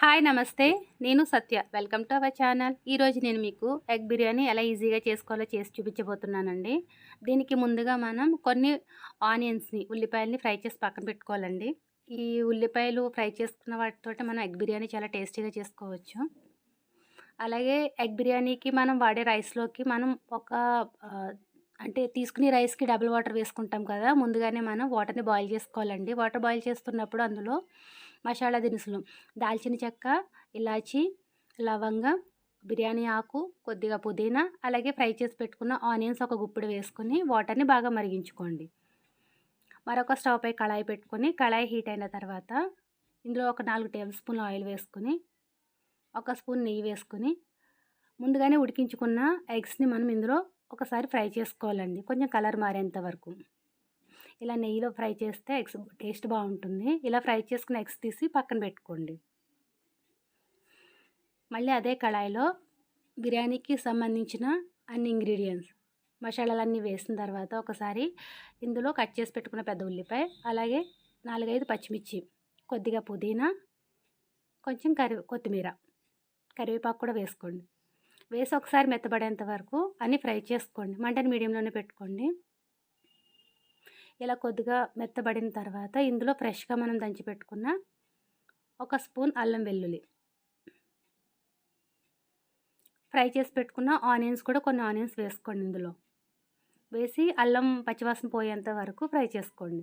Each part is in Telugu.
హాయ్ నమస్తే. నేను Satya. Welcome to our channel. ఈరోజు నేను మీకు ఎగ్ బిర్యానీ ఎలా ఈజీగా చేసుకోవాలో చేసి చూపించబోతున్నానండి. దీనికి ముందుగా మనం కొన్ని ఉల్లిపాయలని ఫ్రై చేసి పక్కన పెట్టుకోవాలండి. ఈ ఉల్లిపాయలు ఫ్రై చేసుకున్న వాటితోటి మనం ఎగ్ బిర్యానీ చాలా టేస్టీగా చేసుకోవచ్చు. అలాగే ఎగ్ బిర్యానీకి మనం వాడే రైస్‌లోకి మనం అంటే తీసుకునే రైస్‌కి డబుల్ వాటర్ వేసుకుంటాం కదా! ముందుగానే మనం వాటర్‌ని బాయిల్ చేసుకోవాలండి. వాటర్ బాయిల్ చేస్తున్నప్పుడు అందులో మసాలా దినుసులు, దాల్చిన చెక్క, ఇలాచీ, లవంగం, బిర్యానీ ఆకు, కొద్దిగా పుదీనా, అలాగే ఫ్రై చేసి పెట్టుకున్న ఆనియన్స్ ఒక గుప్పెడు వేసుకొని వాటర్‌ని బాగా మరిగించుకోండి. మరొక స్టవ్ పై కళాయి పెట్టుకొని, కళాయి హీట్ అయిన తర్వాత ఇందులో ఒక 4 టేబుల్ స్పూన్‌ల ఆయిల్ వేసుకొని, ఒక స్పూన్ నెయ్యి వేసుకొని, ముందుగానే ఉడికించుకున్న ఎగ్స్‌ని మనం ఇందులో ఒకసారి ఫ్రై చేసుకోవాలండి. కొంచెం కలర్ మారేంత వరకు. ఇలా నెయ్యిలో ఫ్రై చేస్తే ఎగ్స్ టేస్ట్ బాగుంటుంది. ఇలా ఫ్రై చేసుకున్న ఎగ్స్ తీసి పక్కన పెట్టుకోండి. మళ్ళీ అదే కళాయిలో బిర్యానీకి సంబంధించిన అన్ని ఇంగ్రీడియంట్స్ మసాలాలన్నీ వేసిన తర్వాత ఒకసారి ఇందులో కట్ చేసి పెట్టుకున్న పెద్ద ఉల్లిపాయ, అలాగే 4, 5 పచ్చిమిర్చి, కొద్దిగా పుదీనా, కొంచెం కొత్తిమీర, కరివేపాకు కూడా వేసుకోండి. వేసి ఒకసారి మెత్తబడేంత వరకు అన్నీ ఫ్రై చేసుకోండి. మంటని మీడియంలోనే పెట్టుకోండి. ఇలా కొద్దిగా మెత్తబడిన తర్వాత ఇందులో ఫ్రెష్గా మనం దంచి పెట్టుకున్న ఒక స్పూన్ అల్లం వెల్లుల్లి, ఫ్రై చేసి పెట్టుకున్న ఆనియన్స్ కూడా కొన్ని ఆనియన్స్ వేసుకోండి. ఇందులో వేసి అల్లం పచ్చివాసన పోయేంత వరకు ఫ్రై చేసుకోండి.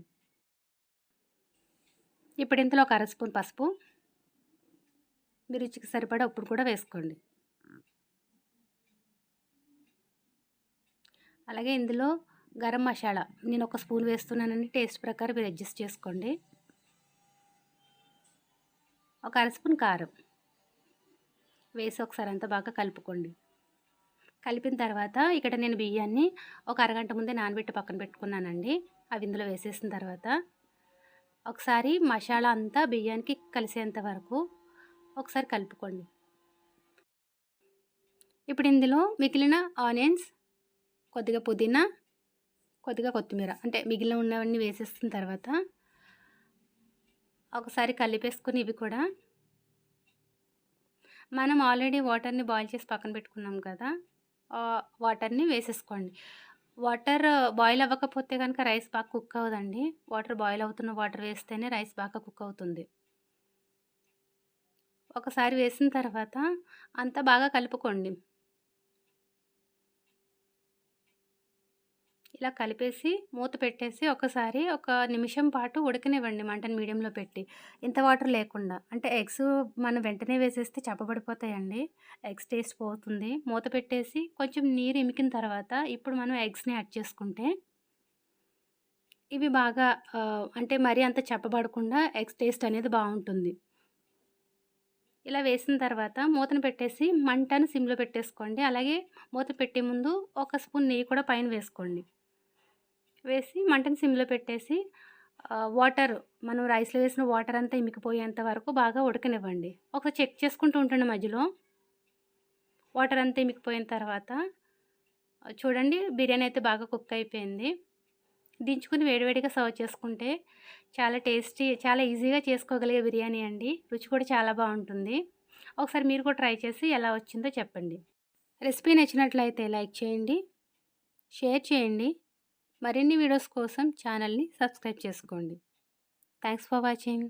ఇప్పుడు ఇందులో ఒక 1/2 స్పూన్ పసుపు, మీ రుచికి సరిపడా ఉప్పు కూడా వేసుకోండి. అలాగే ఇందులో గరం మసాలా నేను ఒక స్పూన్ వేస్తున్నానండి. టేస్ట్ ప్రకారం మీరు అడ్జస్ట్ చేసుకోండి. ఒక 1/2 స్పూన్ కారం వేసి ఒకసారి అంతా బాగా కలుపుకోండి. కలిపిన తర్వాత ఇక్కడ నేను బియ్యాన్ని ఒక అరగంట ముందే నానబెట్టి పక్కన పెట్టుకున్నానండి. అవి ఇందులో వేసేసిన తర్వాత ఒకసారి మసాలా అంతా బియ్యానికి కలిసేంత వరకు ఒకసారి కలుపుకోండి. ఇప్పుడు ఇందులో మిగిలిన ఆనియన్స్, కొద్దిగా పుదీనా, కొద్దిగా కొత్తిమీర అంటే మిగిలిన ఉన్నవన్నీ వేసేసిన తర్వాత ఒకసారి కలిపేసుకొని ఇవి కూడా మనం ఆల్రెడీ వాటర్ని బాయిల్ చేసి పక్కన పెట్టుకున్నాం కదా, వాటర్ని వేసేసుకోండి. వాటర్ బాయిల్ అవ్వకపోతే కనుక రైస్ బాగా కుక్ అవ్వదండి. వాటర్ బాయిల్ అవుతున్న వాటర్ వేస్తేనే రైస్ బాగా కుక్ అవుతుంది. ఒకసారి వేసిన తర్వాత అంతా బాగా కలుపుకోండి. ఇలా కలిపేసి మూత పెట్టేసి ఒకసారి ఒక నిమిషం పాటు ఉడకనివ్వండి మంటని మీడియంలో పెట్టి. ఇంత వాటర్ లేకుండా. అంటే ఎగ్స్ మనం వెంటనే వేసేస్తే చప్పబడిపోతాయండి. ఎగ్స్ టేస్ట్ పోతుంది. మూత పెట్టేసి కొంచెం నీరు ఇమికిన తర్వాత ఇప్పుడు మనం ఎగ్స్‌ని యాడ్ చేసుకుంటే ఇవి బాగా అంటే మరీ అంత చప్పబడకుండా ఎగ్స్ టేస్ట్ అనేది బాగుంటుంది. ఇలా వేసిన తర్వాత మూతను పెట్టేసి మంటను సిమ్‌లో పెట్టేసుకోండి. అలాగే మూత పెట్టే ముందు ఒక స్పూన్ నెయ్యి కూడా పైన వేసుకోండి. వేసి మంటని సిమ్‌లో పెట్టేసి వాటర్ మనం రైస్‌లో వేసిన వాటర్ అంతా ఇమికిపోయేంత వరకు బాగా ఉడకనివ్వండి. ఒకసారి చెక్ చేసుకుంటూ ఉండండి మధ్యలో. వాటర్ అంతా ఇమికిపోయిన తర్వాత చూడండి బిర్యానీ అయితే బాగా కుక్ అయిపోయింది. దించుకుని వేడివేడిగా సర్వ్ చేసుకుంటే చాలా టేస్టీ, చాలా ఈజీగా చేసుకోగలిగే బిర్యానీ అండి. రుచి కూడా చాలా బాగుంటుంది. ఒకసారి మీరు కూడా ట్రై చేసి ఎలా వచ్చిందో చెప్పండి. రెసిపీ నచ్చినట్లయితే లైక్ చేయండి, షేర్ చేయండి. మరిన్ని వీడియోస్ కోసం ఛానల్ని సబ్స్క్రైబ్ చేసుకోండి. Thanks for watching.